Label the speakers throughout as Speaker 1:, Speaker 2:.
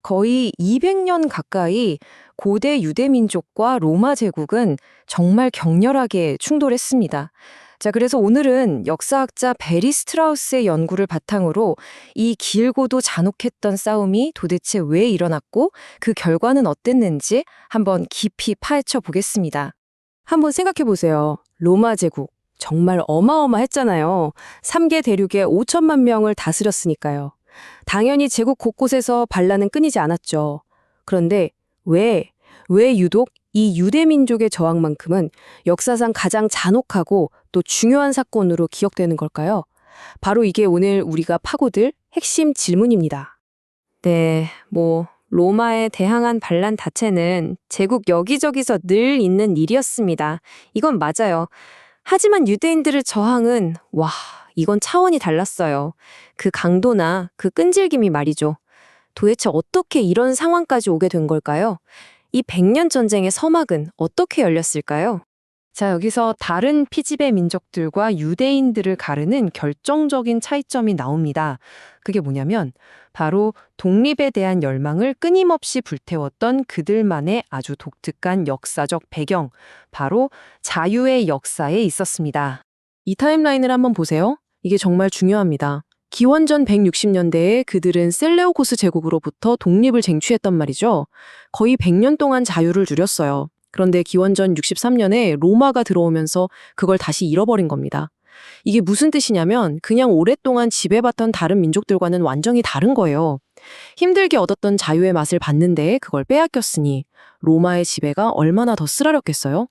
Speaker 1: 거의 200년 가까이 고대 유대 민족과 로마 제국은 정말 격렬하게 충돌했습니다. 자, 그래서 오늘은 역사학자 베리 스트라우스의 연구를 바탕으로 이 길고도 잔혹했던 싸움이 도대체 왜 일어났고 그 결과는 어땠는지 한번 깊이 파헤쳐 보겠습니다.
Speaker 2: 한번 생각해 보세요. 로마 제국. 정말 어마어마했잖아요. 3개 대륙에 5천만 명을 다스렸으니까요. 당연히 제국 곳곳에서 반란은 끊이지 않았죠. 그런데 왜 유독 이 유대 민족의 저항만큼은 역사상 가장 잔혹하고 또 중요한 사건으로 기억되는 걸까요? 바로 이게 오늘 우리가 파고들 핵심 질문입니다.
Speaker 1: 네, 로마에 대항한 반란 자체는 제국 여기저기서 늘 있는 일이었습니다. 이건 맞아요. 하지만 유대인들의 저항은, 이건 차원이 달랐어요. 그 강도나 그 끈질김이 말이죠. 도대체 어떻게 이런 상황까지 오게 된 걸까요? 이 100년 전쟁의 서막은 어떻게 열렸을까요? 자, 여기서 다른 피지배 민족들과 유대인들을 가르는 결정적인 차이점이 나옵니다. 그게 뭐냐면 바로 독립에 대한 열망을 끊임없이 불태웠던 그들만의 아주 독특한 역사적 배경, 바로 자유의 역사에 있었습니다.
Speaker 2: 이 타임라인을 한번 보세요. 이게 정말 중요합니다. 기원전 160년대에 그들은 셀레우코스 제국으로부터 독립을 쟁취했단 말이죠. 거의 100년 동안 자유를 누렸어요. 그런데 기원전 63년에 로마가 들어오면서 그걸 다시 잃어버린 겁니다. 이게 무슨 뜻이냐면 그냥 오랫동안 지배받던 다른 민족들과는 완전히 다른 거예요. 힘들게 얻었던 자유의 맛을 봤는데 그걸 빼앗겼으니 로마의 지배가 얼마나 더 쓰라렸겠어요?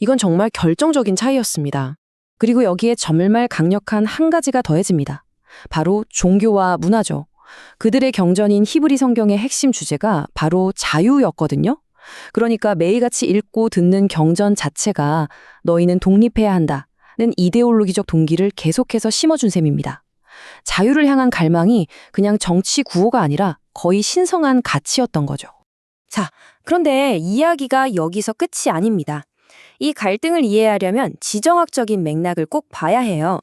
Speaker 2: 이건 정말 결정적인 차이였습니다. 그리고 여기에 정말 강력한 한 가지가 더해집니다. 바로 종교와 문화죠. 그들의 경전인 히브리 성경의 핵심 주제가 바로 자유였거든요. 그러니까 매일같이 읽고 듣는 경전 자체가 너희는 독립해야 한다는 이데올로기적 동기를 계속해서 심어준 셈입니다. 자유를 향한 갈망이 그냥 정치 구호가 아니라 거의 신성한 가치였던 거죠.
Speaker 1: 자, 그런데 이야기가 여기서 끝이 아닙니다. 이 갈등을 이해하려면 지정학적인 맥락을 꼭 봐야 해요.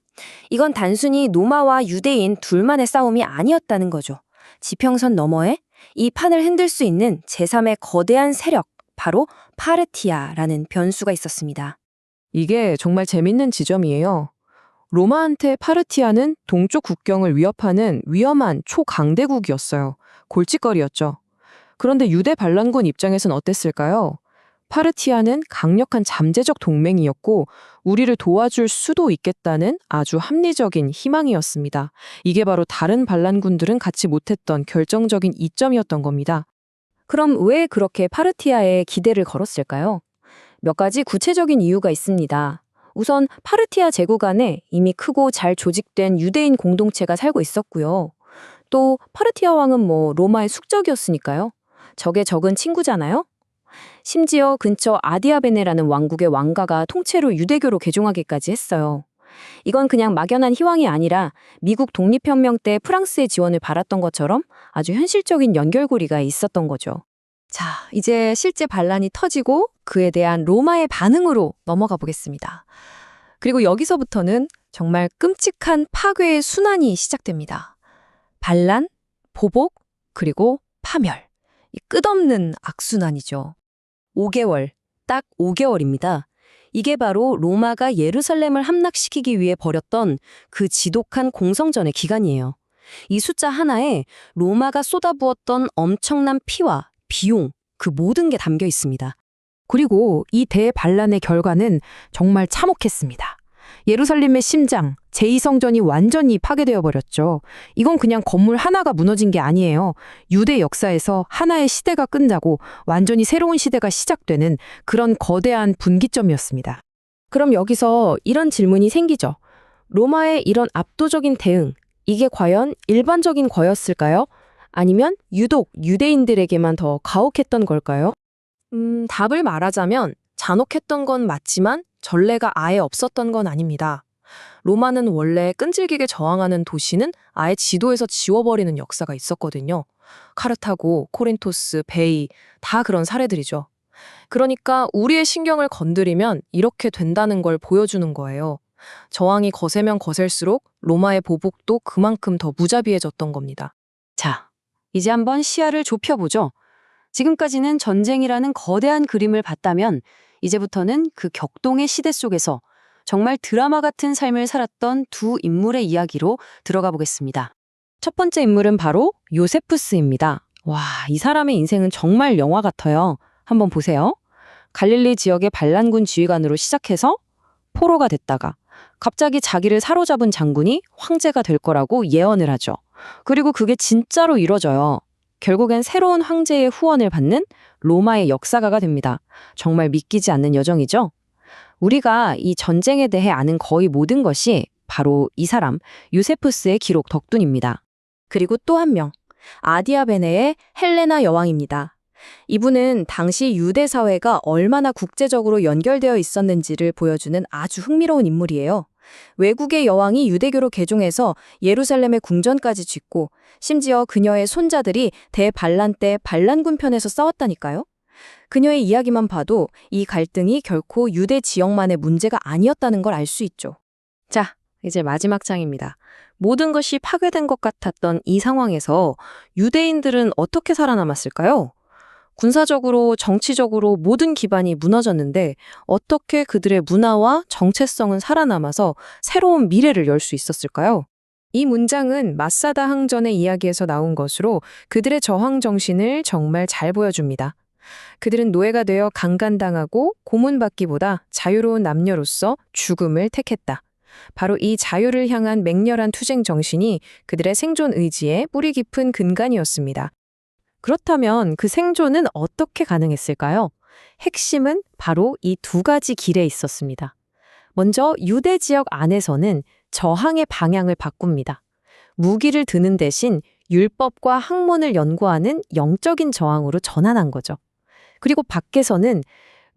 Speaker 1: 이건 단순히 로마와 유대인 둘만의 싸움이 아니었다는 거죠. 지평선 너머에 이 판을 흔들 수 있는 제3의 거대한 세력, 바로 파르티아라는 변수가 있었습니다.
Speaker 2: 이게 정말 재밌는 지점이에요. 로마한테 파르티아는 동쪽 국경을 위협하는 위험한 초강대국이었어요. 골칫거리였죠. 그런데 유대 반란군 입장에선 어땠을까요? 파르티아는 강력한 잠재적 동맹이었고 우리를 도와줄 수도 있겠다는 아주 합리적인 희망이었습니다. 이게 바로 다른 반란군들은 갖지 못했던 결정적인 이점이었던 겁니다.
Speaker 1: 그럼 왜 그렇게 파르티아에 기대를 걸었을까요? 몇 가지 구체적인 이유가 있습니다. 우선 파르티아 제국 안에 이미 크고 잘 조직된 유대인 공동체가 살고 있었고요. 또 파르티아 왕은 로마의 숙적이었으니까요. 적의 적은 친구잖아요. 심지어 근처 아디아베네라는 왕국의 왕가가 통째로 유대교로 개종하기까지 했어요. 이건 그냥 막연한 희망이 아니라 미국 독립혁명 때 프랑스의 지원을 받았던 것처럼 아주 현실적인 연결고리가 있었던 거죠. 자, 이제 실제 반란이 터지고 그에 대한 로마의 반응으로 넘어가 보겠습니다. 그리고 여기서부터는 정말 끔찍한 파괴의 순환이 시작됩니다. 반란, 보복, 그리고 파멸. 이 끝없는 악순환이죠. 5개월, 딱 5개월입니다. 이게 바로 로마가 예루살렘을 함락시키기 위해 벌였던 그 지독한 공성전의 기간이에요. 이 숫자 하나에 로마가 쏟아부었던 엄청난 피와 비용, 그 모든 게 담겨 있습니다.
Speaker 2: 그리고 이 대반란의 결과는 정말 참혹했습니다. 예루살렘의 심장, 제2성전이 완전히 파괴되어 버렸죠. 이건 그냥 건물 하나가 무너진 게 아니에요. 유대 역사에서 하나의 시대가 끝나고 완전히 새로운 시대가 시작되는 그런 거대한 분기점이었습니다.
Speaker 1: 그럼 여기서 이런 질문이 생기죠. 로마의 이런 압도적인 대응, 이게 과연 일반적인 거였을까요? 아니면 유독 유대인들에게만 더 가혹했던 걸까요? 답을 말하자면 잔혹했던 건 맞지만 전례가 아예 없었던 건 아닙니다. 로마는 원래 끈질기게 저항하는 도시는 아예 지도에서 지워버리는 역사가 있었거든요. 카르타고, 코린토스, 베이, 다 그런 사례들이죠. 그러니까 우리의 신경을 건드리면 이렇게 된다는 걸 보여주는 거예요. 저항이 거세면 거셀수록 로마의 보복도 그만큼 더 무자비해졌던 겁니다. 자, 이제 한번 시야를 좁혀보죠. 지금까지는 전쟁이라는 거대한 그림을 봤다면 이제부터는 그 격동의 시대 속에서 정말 드라마 같은 삶을 살았던 두 인물의 이야기로 들어가 보겠습니다. 첫 번째 인물은 바로 요세푸스입니다. 와, 이 사람의 인생은 정말 영화 같아요. 한번 보세요. 갈릴리 지역의 반란군 지휘관으로 시작해서 포로가 됐다가 갑자기 자기를 사로잡은 장군이 황제가 될 거라고 예언을 하죠. 그리고 그게 진짜로 이뤄져요. 결국엔 새로운 황제의 후원을 받는 로마의 역사가가 됩니다. 정말 믿기지 않는 여정이죠? 우리가 이 전쟁에 대해 아는 거의 모든 것이 바로 이 사람, 유세푸스의 기록 덕분입니다.
Speaker 3: 그리고 또 한 명, 아디아베네의 헬레나 여왕입니다. 이분은 당시 유대 사회가 얼마나 국제적으로 연결되어 있었는지를 보여주는 아주 흥미로운 인물이에요. 외국의 여왕이 유대교로 개종해서 예루살렘의 궁전까지 짓고 심지어 그녀의 손자들이 대반란 때 반란군 편에서 싸웠다니까요. 그녀의 이야기만 봐도 이 갈등이 결코 유대 지역만의 문제가 아니었다는 걸 알 수 있죠.
Speaker 1: 자, 이제 마지막 장입니다. 모든 것이 파괴된 것 같았던 이 상황에서 유대인들은 어떻게 살아남았을까요? 군사적으로, 정치적으로 모든 기반이 무너졌는데 어떻게 그들의 문화와 정체성은 살아남아서 새로운 미래를 열 수 있었을까요?
Speaker 2: 이 문장은 마사다 항전의 이야기에서 나온 것으로 그들의 저항 정신을 정말 잘 보여줍니다. 그들은 노예가 되어 강간당하고 고문받기보다 자유로운 남녀로서 죽음을 택했다. 바로 이 자유를 향한 맹렬한 투쟁 정신이 그들의 생존 의지의 뿌리 깊은 근간이었습니다. 그렇다면 그 생존은 어떻게 가능했을까요? 핵심은 바로 이 두 가지 길에 있었습니다. 먼저 유대 지역 안에서는 저항의 방향을 바꿉니다. 무기를 드는 대신 율법과 학문을 연구하는 영적인 저항으로 전환한 거죠. 그리고 밖에서는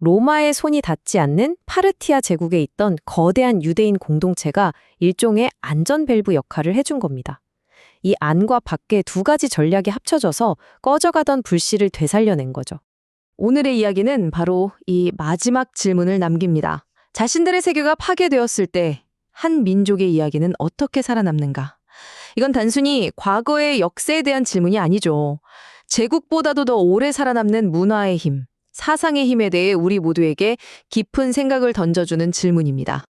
Speaker 2: 로마의 손이 닿지 않는 파르티아 제국에 있던 거대한 유대인 공동체가 일종의 안전 밸브 역할을 해준 겁니다. 이 안과 밖의 두 가지 전략이 합쳐져서 꺼져가던 불씨를 되살려낸 거죠.
Speaker 3: 오늘의 이야기는 바로 이 마지막 질문을 남깁니다. 자신들의 세계가 파괴되었을 때 한 민족의 이야기는 어떻게 살아남는가? 이건 단순히 과거의 역사에 대한 질문이 아니죠. 제국보다도 더 오래 살아남는 문화의 힘, 사상의 힘에 대해 우리 모두에게 깊은 생각을 던져주는 질문입니다.